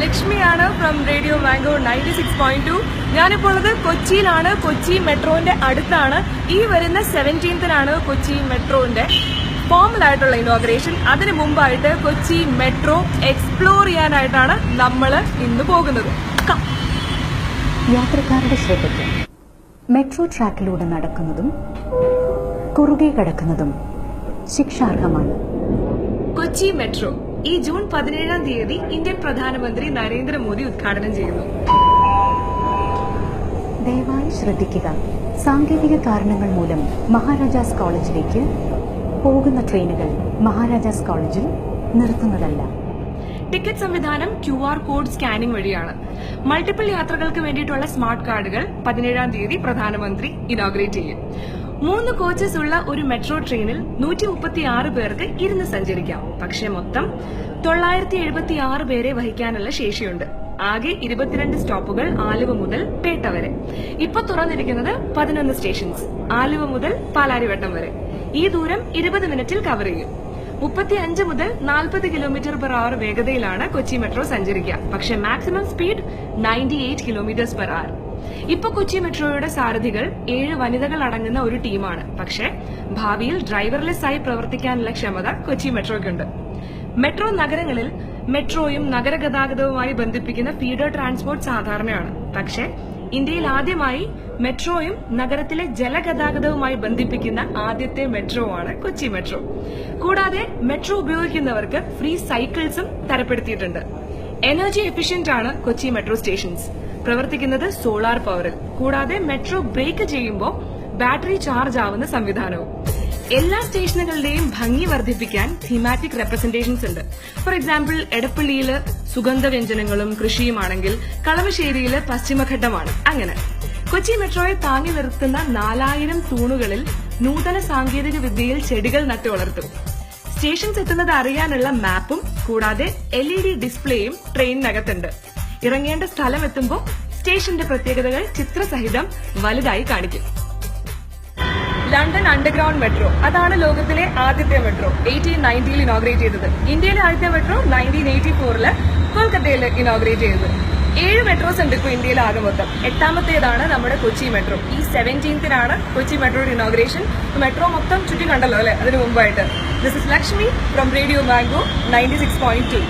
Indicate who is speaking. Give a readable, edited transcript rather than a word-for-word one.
Speaker 1: ലക്ഷ്മിയാണ് from radio mango 96.2. ഞാനിപ്പോൾ ഉള്ളത് കൊച്ചിയിലാണ്. കൊച്ചി മെട്രോന്റെ അടുത്താണ്. ഈ വരുന്ന 17th കൊച്ചി മെട്രോന്റെ ഫോർമൽ ആയിട്ടുള്ള ഇനോഗ്രേഷൻ. അതിനു മുമ്പായിട്ട് കൊച്ചി മെട്രോ എക്സ്പ്ലോർ ചെയ്യാനായിട്ടാണ് നമ്മൾ ഇന്ന് പോകുന്നത്.
Speaker 2: യാത്രക്കാരുടെ ശ്രദ്ധയ്ക്ക് മെട്രോ ട്രാക്കിലൂടെ നടക്കുന്നതും കുറുകെ കിടക്കുന്നതും ശിക്ഷാർഹമാണ്.
Speaker 1: കൊച്ചി മെട്രോ ഈ ജൂൺ 17 ഇന്ത്യൻ പ്രധാനമന്ത്രി നരേന്ദ്രമോദി ഉദ്ഘാടനം ചെയ്യുന്നു.
Speaker 2: ദയവായി ശ്രദ്ധിക്കുക, സാങ്കേതിക കാരണങ്ങൾ മൂലം മഹാരാജാസ് കോളേജിലേക്ക് പോകുന്ന ട്രെയിനുകൾ മഹാരാജാസ് കോളേജിൽ നിർത്തുന്നതല്ല.
Speaker 1: ടിക്കറ്റ് സംവിധാനം QR കോഡ് സ്കാനിംഗ് വഴിയാണ്. മൾട്ടിപ്പിൾ യാത്രകൾക്ക് വേണ്ടിയിട്ടുള്ള സ്മാർട്ട് കാർഡുകൾ 17 പ്രധാനമന്ത്രി ഇനോഗ്രേറ്റ് ചെയ്യും. 3 കോച്ചസ് ഉള്ള ഒരു മെട്രോ ട്രെയിനിൽ 136 പേർക്ക് ഇരുന്ന് സഞ്ചരിക്കാം. പക്ഷെ മൊത്തം 976 പേരെ വഹിക്കാനുള്ള ശേഷിയുണ്ട്. ആകെ 22 സ്റ്റോപ്പുകൾ ആലുവ മുതൽ പേട്ട വരെ. ഇപ്പൊ തുറന്നിരിക്കുന്നത് 11 സ്റ്റേഷൻസ് ആലുവ മുതൽ പാലാരിവട്ടം വരെ. ഈ ദൂരം 20 മിനിറ്റിൽ കവർ ചെയ്യും. 35 മുതൽ 40 km/h വേഗതയിലാണ് കൊച്ചി മെട്രോ സഞ്ചരിക്കുക. പക്ഷെ മാക്സിമം സ്പീഡ് 98 km/h. ഇപ്പൊ കൊച്ചി മെട്രോയുടെ സാരഥികൾ 7 വനിതകൾ അടങ്ങുന്ന ഒരു ടീമാണ്. പക്ഷെ ഭാവിയിൽ ഡ്രൈവർലെസ് ആയി പ്രവർത്തിക്കാനുള്ള ക്ഷമത കൊച്ചി മെട്രോയ്ക്കുണ്ട്. മെട്രോ നഗരങ്ങളിൽ മെട്രോയും നഗരഗതാഗതവുമായി ബന്ധിപ്പിക്കുന്ന ഫീഡർ ട്രാൻസ്പോർട്ട് സാധാരണയാണ്. പക്ഷെ ഇന്ത്യയിൽ ആദ്യമായി മെട്രോയും നഗരത്തിലെ ജലഗതാഗതവുമായി ബന്ധിപ്പിക്കുന്ന ആദ്യത്തെ മെട്രോ ആണ് കൊച്ചി മെട്രോ. കൂടാതെ മെട്രോ ഉപയോഗിക്കുന്നവർക്ക് ഫ്രീ സൈക്കിൾസും തരപ്പെടുത്തിയിട്ടുണ്ട്. എനർജി എഫിഷ്യന്റ് ആണ് കൊച്ചി മെട്രോ സ്റ്റേഷൻസ്. പ്രവർത്തിക്കുന്നത് സോളാർ പവറിൽ. കൂടാതെ മെട്രോ ബ്രേക്ക് ചെയ്യുമ്പോൾ ബാറ്ററി ചാർജ് ആവുന്ന സംവിധാനവും. എല്ലാ സ്റ്റേഷനുകളുടെയും ഭംഗി വർദ്ധിപ്പിക്കാൻ തീമാറ്റിക് റെപ്രസെന്റേഷൻസ് ഉണ്ട്. ഫോർ എക്സാമ്പിൾ, എടപ്പള്ളിയിൽ സുഗന്ധവ്യഞ്ജനങ്ങളും കൃഷിയുമാണെങ്കിൽ കളമശ്ശേരിയിൽ പശ്ചിമഘട്ടമാണ്. അങ്ങനെ കൊച്ചി മെട്രോയെ താങ്ങി നിർത്തുന്ന 4000 തൂണുകളിൽ നൂതന സാങ്കേതിക വിദ്യയിൽ ചെടികൾ നട്ടു വളർത്തും. സ്റ്റേഷൻസ് എത്തുന്നത് അറിയാനുള്ള മാപ്പും കൂടാതെ LED ഡിസ്പ്ലേയും ട്രെയിനിനകത്തുണ്ട്. ഇറങ്ങേണ്ട സ്ഥലം എത്തുമ്പോൾ സ്റ്റേഷന്റെ പ്രത്യേകതകൾ ചിത്രസഹിതം വലുതായി കാണിക്കും. ലണ്ടൻ അണ്ടർഗ്രൗണ്ട് മെട്രോ അതാണ് ലോകത്തിലെ ആദ്യത്തെ മെട്രോ. 1890 ഇനോഗ്രേറ്റ് ചെയ്തത്. ഇന്ത്യയിലെ ആദ്യത്തെ മെട്രോ 1984 കൊൽക്കത്തയിൽ ഇനോഗ്രേറ്റ് ചെയ്തത്. 7 മെട്രോസ് ഉണ്ട് ഇപ്പൊ ഇന്ത്യയിൽ ആകെ മൊത്തം. 8ാമത്തേതാണ് നമ്മുടെ കൊച്ചി മെട്രോ. ഈ 17th കൊച്ചി മെട്രോയുടെ ഇനോഗ്രേഷൻ. മെട്രോ മൊത്തം ചുറ്റി കണ്ടല്ലോ അല്ലെ അതിനു മുമ്പായിട്ട്. This is Lakshmi from radio mango 96.2.